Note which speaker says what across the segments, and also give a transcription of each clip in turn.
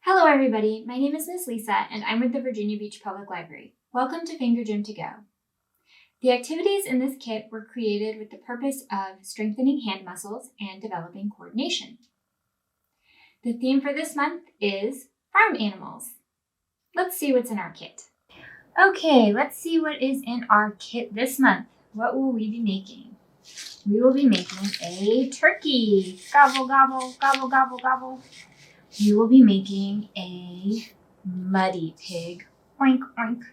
Speaker 1: Hello everybody, my name is Miss Lisa and I'm with the Virginia Beach Public Library. Welcome to Finger Gym to Go. The activities in this kit were created with the purpose of strengthening hand muscles and developing coordination. The theme for this month is farm animals. Let's see what's in our kit. Okay, let's see what is in our kit this month. What will we be making? We will be making a turkey. Gobble, gobble, gobble, gobble, gobble. We will be making a muddy pig, oink, oink,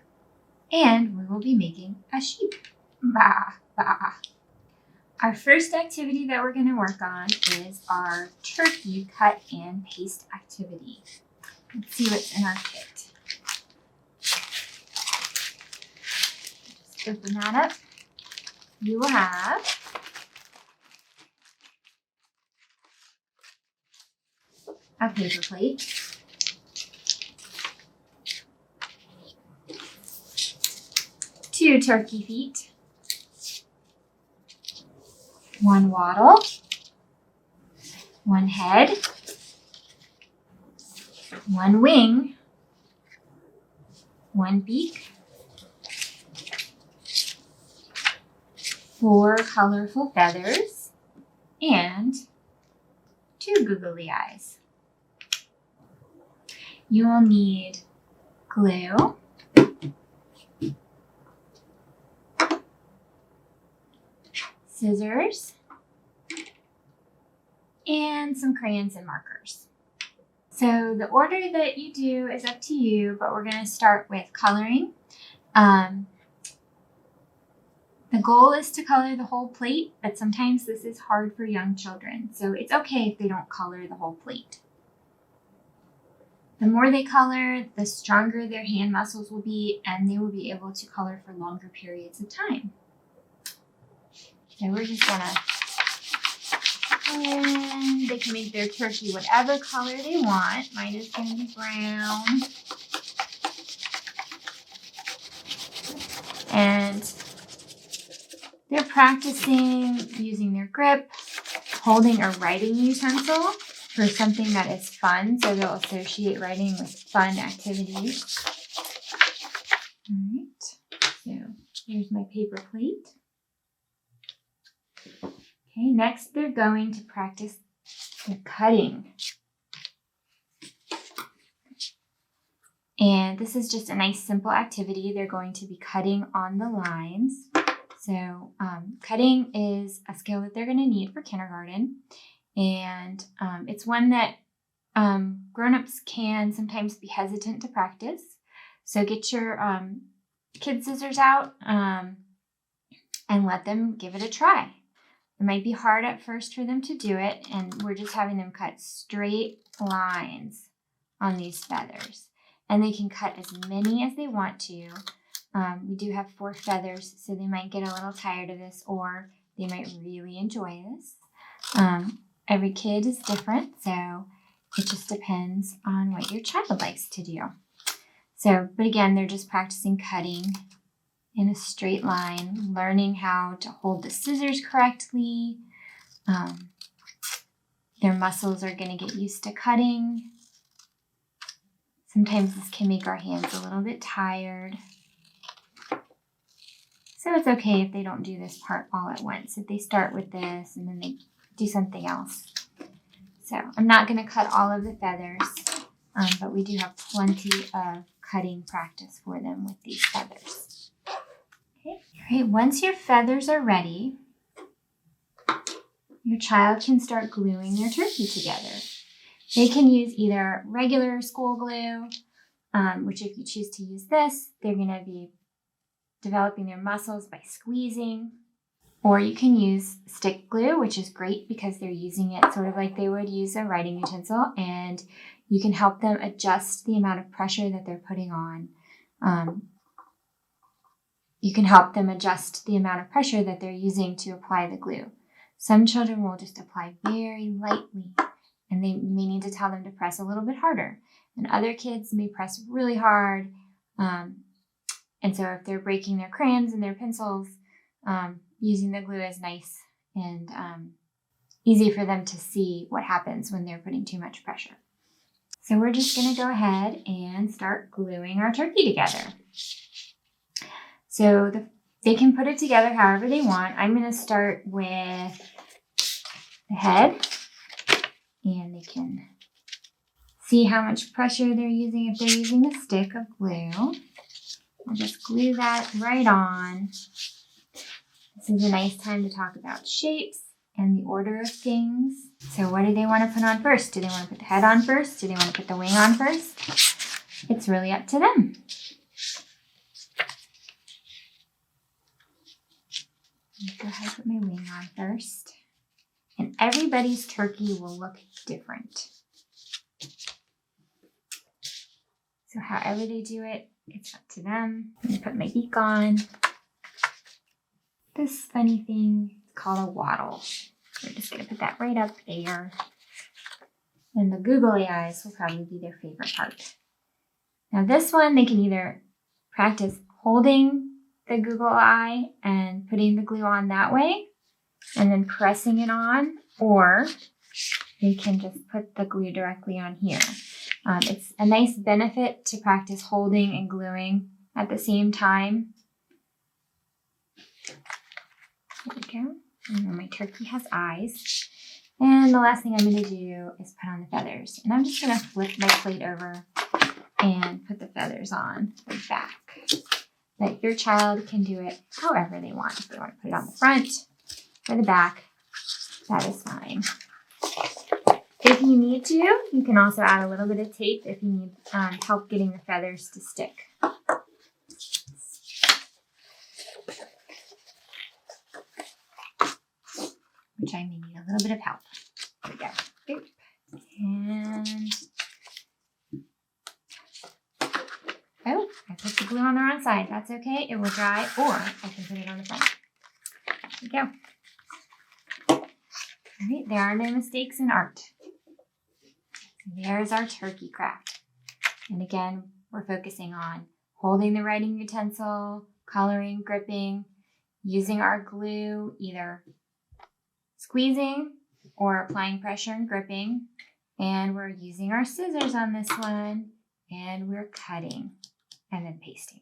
Speaker 1: and we will be making a sheep, bah, bah. Our first activity that we're going to work on is our turkey cut and paste activity. Let's see what's in our kit. Just open that up. You will have a paper plate, two turkey feet, one wattle, one head, one wing, one beak, 4 colorful feathers, and 2 googly eyes. You will need glue, scissors, and some crayons and markers. So the order that you do is up to you, but we're going to start with coloring. The goal is to color the whole plate, but sometimes this is hard for young children, so it's okay if they don't color the whole plate. The more they color, the stronger their hand muscles will be, and they will be able to color for longer periods of time. So we're just gonna, and they can make their turkey whatever color they want. Mine is gonna be brown. And they're practicing using their grip, holding a writing utensil for something that is fun, so they'll associate writing with fun activities. All right, so here's my paper plate. Okay, next they're going to practice the cutting. And this is just a nice simple activity. They're going to be cutting on the lines. So cutting is a skill that they're going to need for kindergarten. And it's one that grown-ups can sometimes be hesitant to practice. So get your kid scissors out and let them give it a try. It might be hard at first for them to do it, and we're just having them cut straight lines on these feathers. And they can cut as many as they want to. We do have 4 feathers, so they might get a little tired of this, or they might really enjoy this. Every kid is different, so it just depends on what your child likes to do. So, but again, they're just practicing cutting in a straight line, learning how to hold the scissors correctly. Their muscles are going to get used to cutting. Sometimes this can make our hands a little bit tired. So it's okay if they don't do this part all at once. If they start with this and then they do something else. So I'm not going to cut all of the feathers, but we do have plenty of cutting practice for them with these feathers. Okay. All right, once your feathers are ready, your child can start gluing their turkey together. They can use either regular school glue, which if you choose to use this, they're going to be developing their muscles by squeezing. Or you can use stick glue, which is great because they're using it sort of like they would use a writing utensil, and you can help them adjust the amount of pressure that they're putting on. You can help them adjust the amount of pressure that they're using to apply the glue. Some children will just apply very lightly, and you may need to tell them to press a little bit harder. And other kids may press really hard. And so if they're breaking their crayons and their pencils, using the glue is nice and easy for them to see what happens when they're putting too much pressure. So we're just going to go ahead and start gluing our turkey together. So they can put it together however they want. I'm going to start with the head, and they can see how much pressure they're using. If they're using a stick of glue, I'll just glue that right on. This is a nice time to talk about shapes and the order of things. So what do they want to put on first? Do they want to put the head on first? Do they want to put the wing on first? It's really up to them. Go ahead and put my wing on first. And everybody's turkey will look different. So however they do it, it's up to them. I'm going to put my beak on. This funny thing is called a wattle. We're just going to put that right up there. And the googly eyes will probably be their favorite part. Now this one, they can either practice holding the Google eye and putting the glue on that way and then pressing it on, or they can just put the glue directly on here. It's a nice benefit to practice holding and gluing at the same time. There we go. And then my turkey has eyes. And the last thing I'm going to do is put on the feathers. And I'm just going to flip my plate over and put the feathers on the back. But your child can do it however they want. If they want to put it on the front or the back, that is fine. If you need to, you can also add a little bit of tape if you need help getting the feathers to stick. Which I may need a little bit of help. There we go. Oop. And oh, I put the glue on the wrong side. That's okay. It will dry, or I can put it on the front. There we go. All right, there are no mistakes in art. There's our turkey craft. And again, we're focusing on holding the writing utensil, coloring, gripping, using our glue, either squeezing or applying pressure and gripping. And we're using our scissors on this one, and we're cutting and then pasting.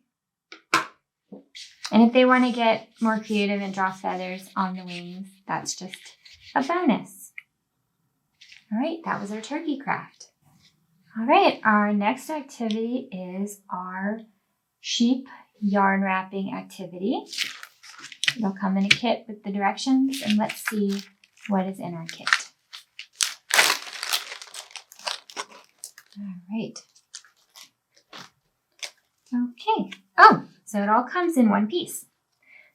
Speaker 1: And if they want to get more creative and draw feathers on the wings, that's just a bonus. All right, that was our turkey craft. All right, our next activity is our sheep yarn wrapping activity. It'll come in a kit with the directions, and let's see what is in our kit. All right. Okay. Oh, so it all comes in one piece.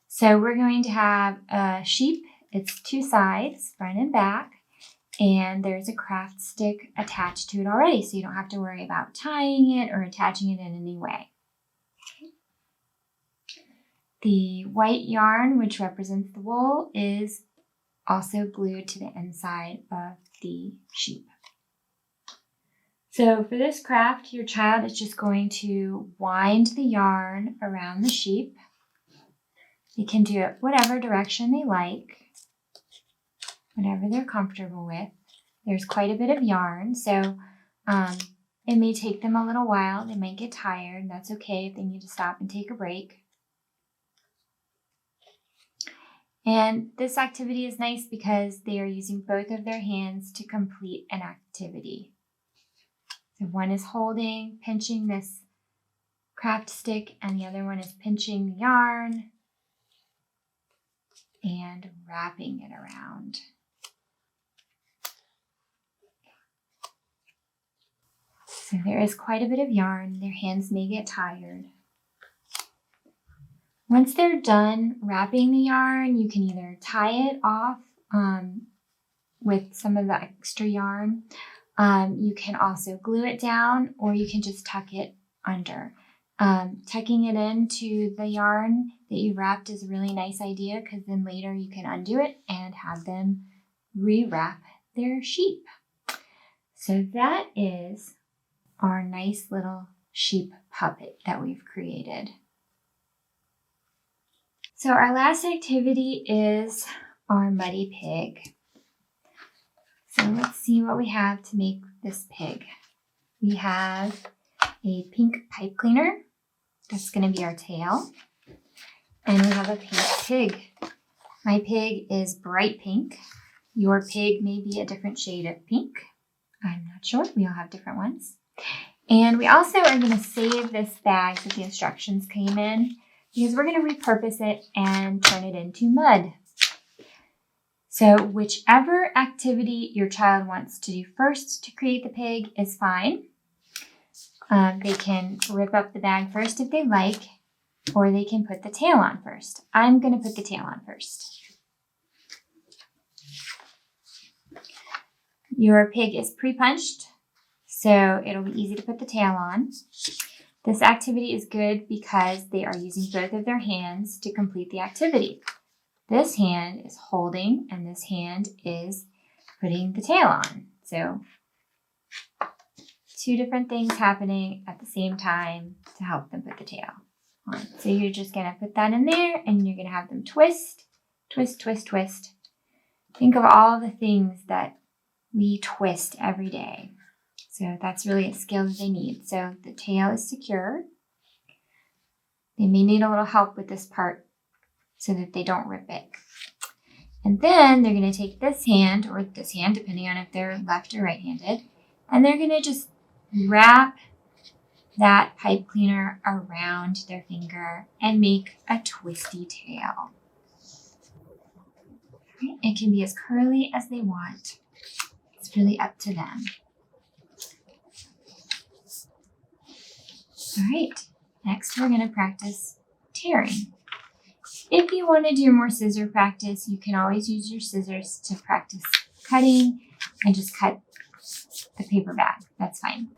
Speaker 1: So we're going to have a sheep. It's two sides, front and back. And there's a craft stick attached to it already, so you don't have to worry about tying it or attaching it in any way. Okay. The white yarn, which represents the wool, is also glued to the inside of the sheep. So for this craft, your child is just going to wind the yarn around the sheep. They can do it whatever direction they like, whatever they're comfortable with. There's quite a bit of yarn, so it may take them a little while. They might get tired. That's okay if they need to stop and take a break. And this activity is nice because they are using both of their hands to complete an activity. So one is holding, pinching this craft stick, and the other one is pinching the yarn and wrapping it around. So there is quite a bit of yarn. Their hands may get tired. Once they're done wrapping the yarn, you can either tie it off with some of the extra yarn. You can also glue it down, or you can just tuck it under. Tucking it into the yarn that you wrapped is a really nice idea, because then later you can undo it and have them rewrap their sheep. So that is our nice little sheep puppet that we've created. So our last activity is our muddy pig. So let's see what we have to make this pig. we have a pink pipe cleaner. That's going to be our tail. And we have a pink pig. My pig is bright pink. Your pig may be a different shade of pink. I'm not sure. We all have different ones. And we also are going to save this bag that the instructions came in because we're going to repurpose it and turn it into mud. So whichever activity your child wants to do first to create the pig is fine. They can rip up the bag first if they like, or they can put the tail on first. I'm going to put the tail on first. Your pig is pre-punched, so it'll be easy to put the tail on. This activity is good because they are using both of their hands to complete the activity. This hand is holding and this hand is putting the tail on. So two different things happening at the same time to help them put the tail on. So you're just going to put that in there and you're going to have them twist, twist, twist, twist. Think of all the things that we twist every day. So that's really a skill that they need. So the tail is secure. They may need a little help with this part so that they don't rip it. And then they're going to take this hand, or this hand, depending on if they're left or right-handed, and they're going to just wrap that pipe cleaner around their finger and make a twisty tail. It can be as curly as they want. It's really up to them. All right, next we're going to practice tearing. If you want to do more scissor practice, you can always use your scissors to practice cutting and just cut the paper bag. That's fine.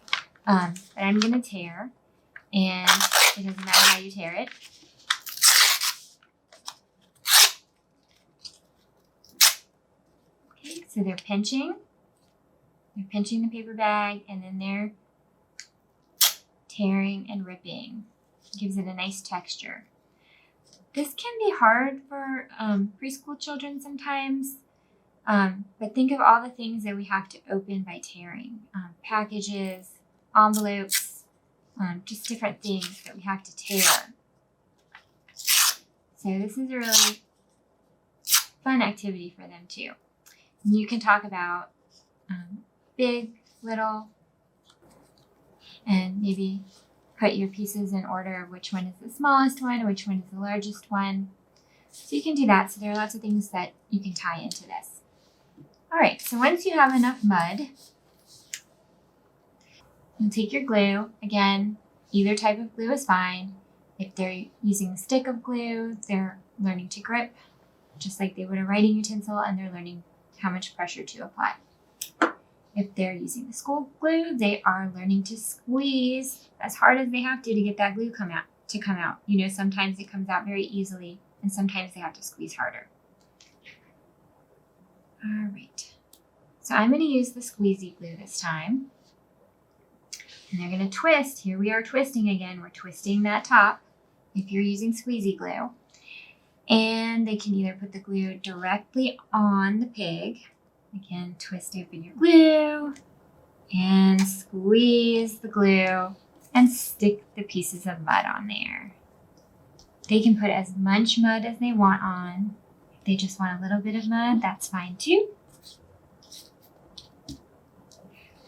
Speaker 1: But I'm going to tear, and it doesn't matter how you tear it. Okay, so they're pinching. They're pinching the paper bag, and then they're tearing and ripping. It gives it a nice texture. This can be hard for preschool children sometimes, but think of all the things that we have to open by tearing. Packages, envelopes, just different things that we have to tear. So this is a really fun activity for them too. And you can talk about big, little, and maybe put your pieces in order of which one is the smallest one, which one is the largest one. So you can do that. So there are lots of things that you can tie into this. All right, so once you have enough mud, you'll take your glue. Again, either type of glue is fine. If they're using a stick of glue, they're learning to grip, just like they would a writing utensil, and they're learning how much pressure to apply. If they're using the school glue, they are learning to squeeze as hard as they have to get that glue come out. You know, sometimes it comes out very easily, and sometimes they have to squeeze harder. All right. So I'm going to use the squeezy glue this time. And they're going to twist. Here we are twisting again. We're twisting that top if you're using squeezy glue. And they can either put the glue directly on the pig. Again, twist open your glue and squeeze the glue and stick the pieces of mud on there. They can put as much mud as they want on. If they just want a little bit of mud, that's fine too.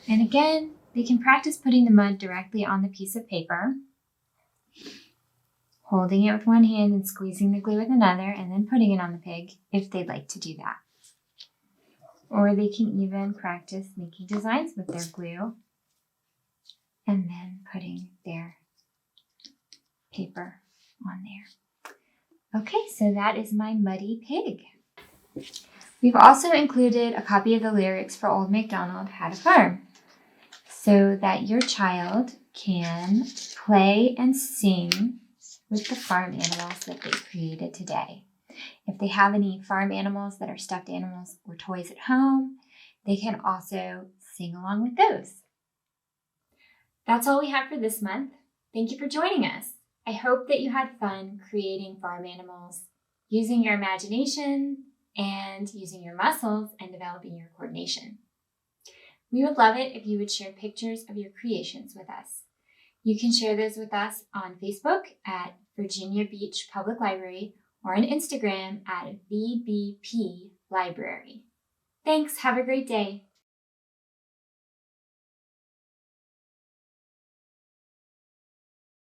Speaker 1: And again, they can practice putting the mud directly on the piece of paper, holding it with one hand and squeezing the glue with another, and then putting it on the pig if they'd like to do that. Or they can even practice making designs with their glue and then putting their paper on there. Okay, so that is my muddy pig. We've also included a copy of the lyrics for Old MacDonald Had a Farm so that your child can play and sing with the farm animals that they created today. If they have any farm animals that are stuffed animals or toys at home, they can also sing along with those. That's all we have for this month. Thank you for joining us. I hope that you had fun creating farm animals, using your imagination and using your muscles and developing your coordination. We would love it if you would share pictures of your creations with us. You can share those with us on Facebook at Virginia Beach Public Library or on Instagram at VBP Library. Thanks. Have a great day.